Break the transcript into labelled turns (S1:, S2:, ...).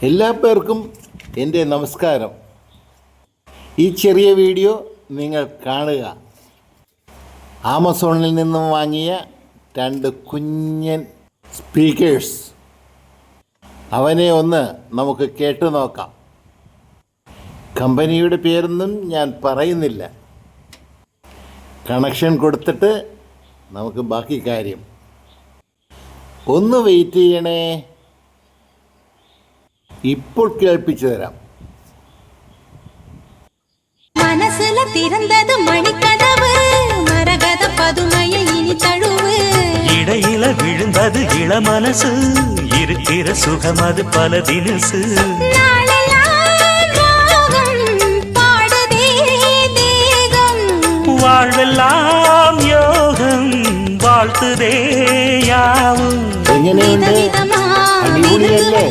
S1: എല്ലാ പേർക്കും എൻ്റെ നമസ്കാരം. ഈ ചെറിയ വീഡിയോ നിങ്ങൾ കാണുക. ആമസോണിൽ നിന്നും വാങ്ങിയ 2 കുഞ്ഞൻ സ്പീക്കേഴ്സ്. അവനെ ഒന്ന് നമുക്ക് കേട്ടു നോക്കാം. കമ്പനിയുടെ പേരൊന്നും ഞാൻ പറയുന്നില്ല. കണക്ഷൻ കൊടുത്തിട്ട് നമുക്ക് ബാക്കി കാര്യം. ഒന്ന് വെയിറ്റ് ചെയ്യണേ, ഇപ്പോൾ കേൾപ്പിച്ചു തരാം.
S2: മനസ്സില തിരന്തത് മണിക്കதவு മരകത പതുമയിൽ ഇനി തഴുവ്
S3: ഇടയില വിഴുந்தது ഇള മനസ്സ് இருக்கிற சுகம் அது பல தினசு வாழ்வெல்லாம் யோகம் வாழ்த்துதே யாவும்
S1: എങ്ങനെയുണ്ട്? അടിപൊളിയല്ലേ?